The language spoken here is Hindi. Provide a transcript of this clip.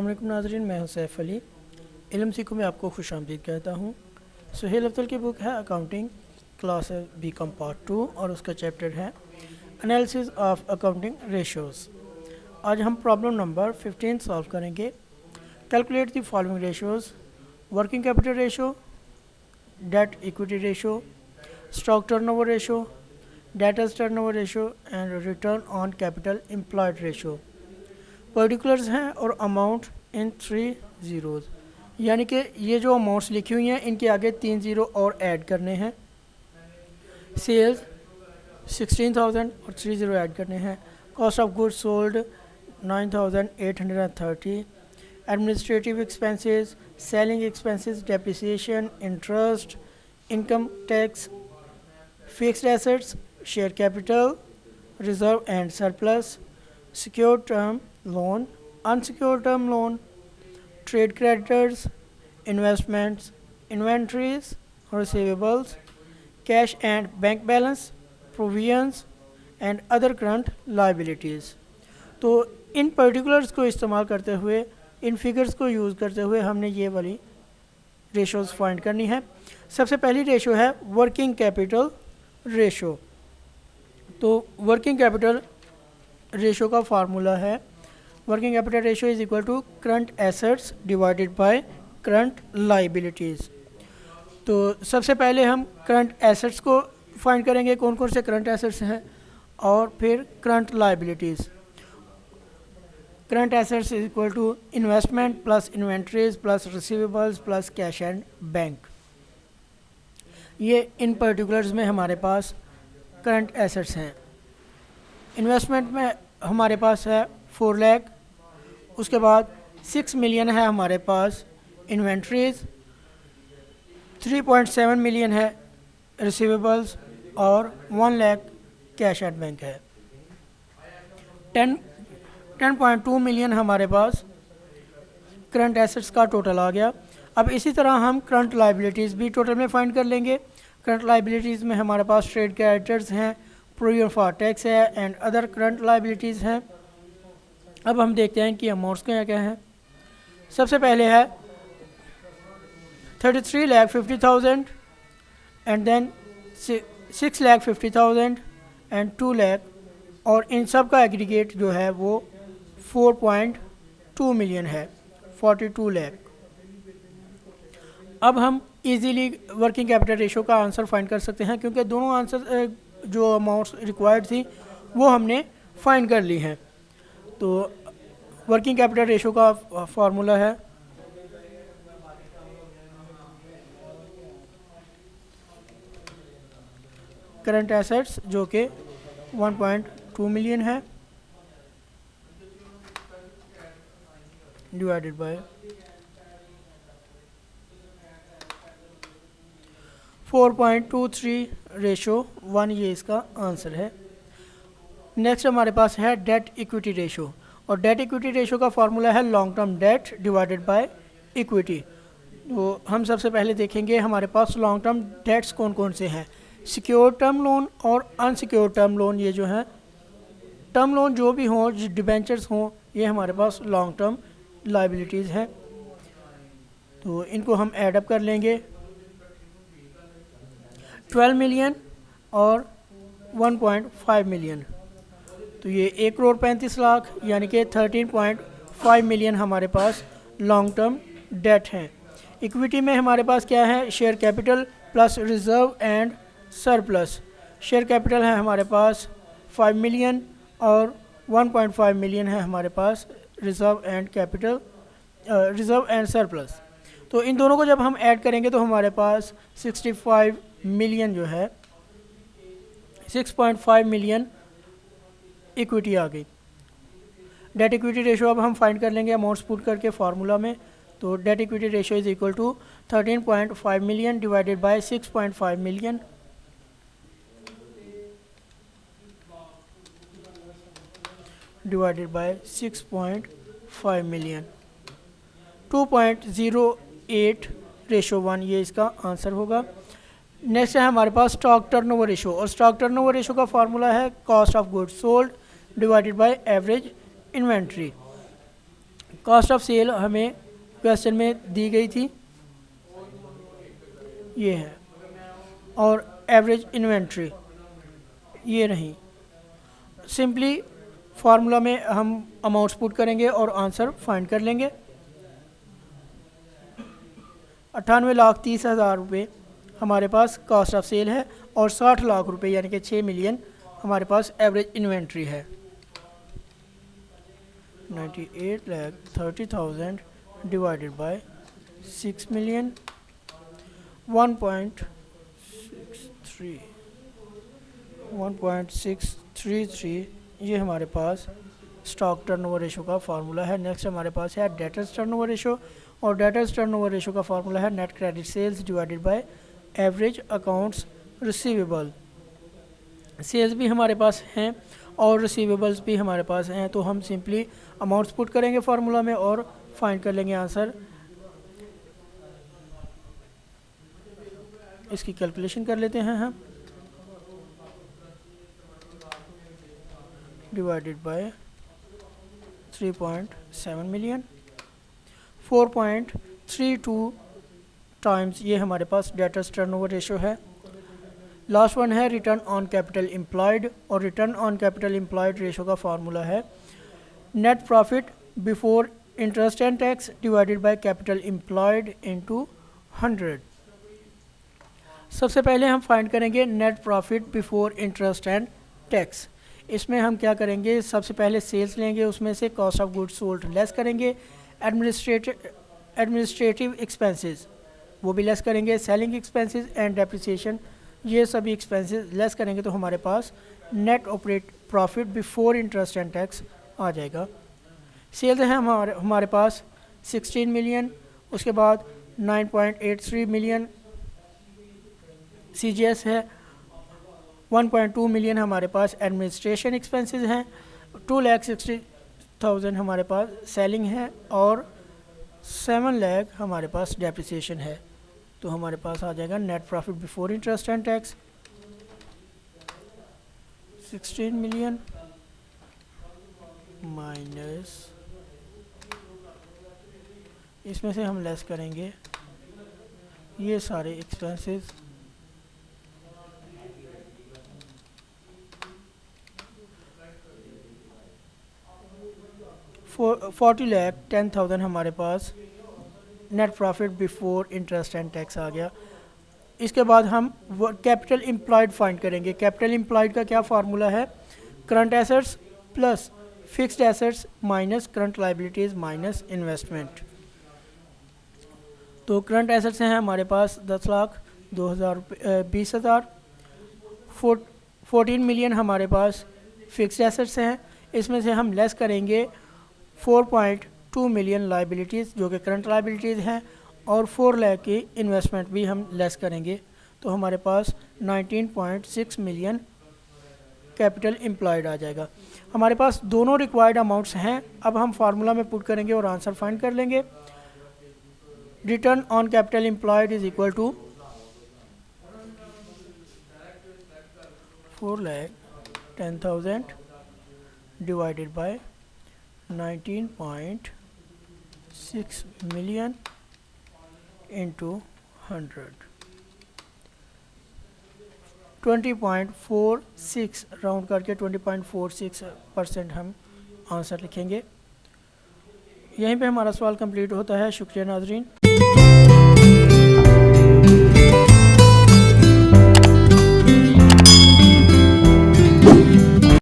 वालेकुम नाज़रीन, मैं हूं सैफ अली। इल्म सीखो में आपको खुश आमदीद कहता हूं। सुहेल अफ्जल की बुक है अकाउंटिंग क्लास बीकॉम पार्ट 2 और उसका चैप्टर है एनालिसिस ऑफ अकाउंटिंग रेशियोज़। आज हम प्रॉब्लम नंबर 15 सॉल्व करेंगे। Calculate the following ratios: working capital ratio, debt equity ratio, stock turnover ratio, debtors turnover ratio and return on capital employed ratio. Particulars हैं और अमाउंट इन 3 ज़ीरोज़, यानी कि ये जो अमाउंट्स लिखी हुई हैं इनके आगे 3 ज़ीरो और ऐड करने हैं। सेल्स 16,000 और 3 ज़ीरो ऐड करने हैं। Cost of goods sold 9,830। Administrative expenses, selling expenses, depreciation, interest, income tax, fixed assets, share capital, reserve and surplus, secured term loan, unsecured term loan, trade creditors, investments, inventories, receivables, cash and bank balance, provisions and other current liabilities। तो इन पर्टिकुलर्स को इस्तेमाल करते हुए, इन फिगर्स को यूज़ करते हुए हमने ये वाली रेशोज़ फाइंड करनी है। सबसे पहली रेशो है वर्किंग कैपिटल रेशो। तो वर्किंग कैपिटल रेशो का फार्मूला है working capital ratio is equal to current assets divided by current liabilities. तो सबसे पहले हम करंट एसेट्स को फाइंड करेंगे, कौन कौन से करंट एसेट्स हैं, और फिर current liabilities. Current assets is equal to investment plus inventories plus receivables plus cash and bank. ये इन पर्टिकुलर्स में हमारे पास करंट एसेट्स हैं। इन्वेस्टमेंट में हमारे पास है 4 लाख, उसके बाद 6 मिलियन है हमारे पास इन्वेंट्रीज, 3.7 मिलियन है रिसीवेबल्स और 1 लाख कैश एट बैंक है। 10.2 मिलियन हमारे पास करंट एसेट्स का टोटल आ गया। अब इसी तरह हम करंट लाइबिलिटीज़ भी टोटल में फाइंड कर लेंगे। करंट लाइबिलिटीज़ में हमारे पास ट्रेड क्रेडिटर्स हैं, प्रोविजन फॉर टैक्स है एंड अदर करंट लाइबिलिटीज़ हैं। अब हम देखते हैं कि अमाउंट्स क्या क्या हैं। सबसे पहले है 33,50,000 एंड देन 6,50,000 एंड 2 लाख, और इन सब का एग्रीगेट जो है वो 4.2 मिलियन है, 42 लाख। अब हम इजीली वर्किंग कैपिटल रेशियो का आंसर फाइंड कर सकते हैं, क्योंकि दोनों आंसर जो अमाउंट्स रिक्वायर्ड थी वो हमने फाइंड कर ली हैं। तो वर्किंग कैपिटल रेशियो का फार्मूला है करंट एसेट्स जो कि 1.2 मिलियन है डिवाइडेड बाय 4.23 रेशो 1, ये इसका आंसर है। नेक्स्ट हमारे पास है डेट इक्विटी रेशो, और डेट इक्विटी रेशो का फार्मूला है long term debt divided by equity. तो हम सबसे पहले देखेंगे हमारे पास लॉन्ग टर्म डेट्स कौन कौन से हैं। सिक्योर्ड टर्म लोन और अनसिक्योर्ड टर्म लोन, ये जो हैं टर्म लोन जो भी हों, जो डिबेंचर्स हों, ये हमारे पास लॉन्ग टर्म लाइबिलिटीज़ हैं। तो इनको हम ऐडअप कर लेंगे। 12 मिलियन और 1.5 मिलियन, तो ये 1,35,00,000 यानी कि 13.5 मिलियन हमारे पास लॉन्ग टर्म डेट हैं। इक्विटी में हमारे पास क्या है, share capital plus reserve and surplus. Share capital है हमारे पास 5 मिलियन और 1.5 मिलियन है हमारे पास reserve and capital, reserve and surplus. तो इन दोनों को जब हम ऐड करेंगे तो हमारे पास 65 मिलियन जो है, 6.5 मिलियन इक्विटी आ गई। डेट इक्विटी रेशो अब हम फाइंड कर लेंगे अमाउंट्स पुट करके फार्मूला में। तो debt equity ratio is equal to 13.5 million divided by 6.5 million. Divided by 6.5 million, 2.08 ratio 1, ये इसका आंसर होगा। नेक्स्ट है हमारे पास स्टॉक टर्नओवर रेशो, और स्टॉक टर्नओवर रेशो का फार्मूला है cost of goods sold divided by average inventory. Cost of sale हमें क्वेश्चन में दी गई थी, ये है, और एवरेज इन्वेंट्री ये नहीं। सिंपली फार्मूला में हम अमाउंट्स पुट करेंगे और आंसर फाइंड कर लेंगे। 98,30,000 रुपये हमारे पास कॉस्ट ऑफ सेल है और 60 लाख रुपए यानी कि 6 मिलियन हमारे पास एवरेज इन्वेंट्री है। 98,30,000 डिवाइडेड बाय 6 मिलियन 1.633 ये हमारे पास स्टॉक टर्नओवर रेशो का फार्मूला है। नेक्स्ट हमारे पास है डेटर्स टर्नओवर रेशो, और डेटर्स टर्नओवर रेशो का फार्मूला है net credit sales divided by average accounts receivable. Sales भी हमारे पास हैं और रिसीवेबल्स भी हमारे पास हैं, तो हम सिंपली अमाउंट्स पुट करेंगे फार्मूला में और फाइंड कर लेंगे आंसर। इसकी कैलकुलेशन कर लेते हैं हम। डिवाइडेड बाय 3.7 मिलियन 4.32 टाइम्स ये हमारे पास डेटर्स टर्नओवर रेशो है। लास्ट वन है रिटर्न ऑन कैपिटल एम्प्लॉयड, और return on capital employed ratio का फार्मूला है net profit before interest and tax divided by capital employed into 100। सबसे पहले हम फाइंड करेंगे net profit before interest and tax. इसमें हम क्या करेंगे, सबसे पहले सेल्स लेंगे, उसमें से cost of goods sold less करेंगे, एडमिनिस्ट्रेटिव एक्सपेंसेस वो भी लेस करेंगे, सेलिंग एक्सपेंसेस एंड डेप्रिसिएशन ये सभी एक्सपेंसेस लेस करेंगे, तो हमारे पास net operate profit before interest and tax आ जाएगा। सेल्स है हमारे पास 16 मिलियन, उसके बाद 9.83 मिलियन CGS है, 1.2 मिलियन हमारे पास एडमिनिस्ट्रेशन एक्सपेंसेस हैं, 2,60,000 हमारे पास सेलिंग है और 7 लाख हमारे पास डेप्रिसिएशन है। तो हमारे पास आ जाएगा net profit before interest and tax 16 million minus, इसमें से हम लेस करेंगे ये सारे एक्सपेंसेस, $40,10,000 हमारे पास net profit before interest and tax आ गया। इसके बाद हम कैपिटल एम्प्लॉयड फाइंड करेंगे। कैपिटल एम्प्लॉयड का क्या फार्मूला है, current assets plus fixed assets minus current liabilities minus investment. तो करंट एसेट्स हैं हमारे पास 10,20,000, 14 मिलियन हमारे पास फिक्स्ड एसेट्स हैं, इसमें से हम लेस करेंगे 4.2 मिलियन लाइबिलिटीज़ जो कि करंट लाइबिलिटीज़ हैं, और 4 लाख की इन्वेस्टमेंट भी हम लेस करेंगे, तो हमारे पास 19.6 मिलियन कैपिटल एम्प्लॉयड आ जाएगा। हमारे पास दोनों रिक्वायर्ड अमाउंट्स हैं, अब हम फार्मूला में पुट करेंगे और आंसर फाइंड कर लेंगे। Return on capital employed is equal to 4,10,000 divided by 19.6 million into 100, 20.46 round करके 20.46% हम आंसर लिखेंगे। यहीं पे हमारा सवाल कंप्लीट होता है। शुक्रिया नाजरीन।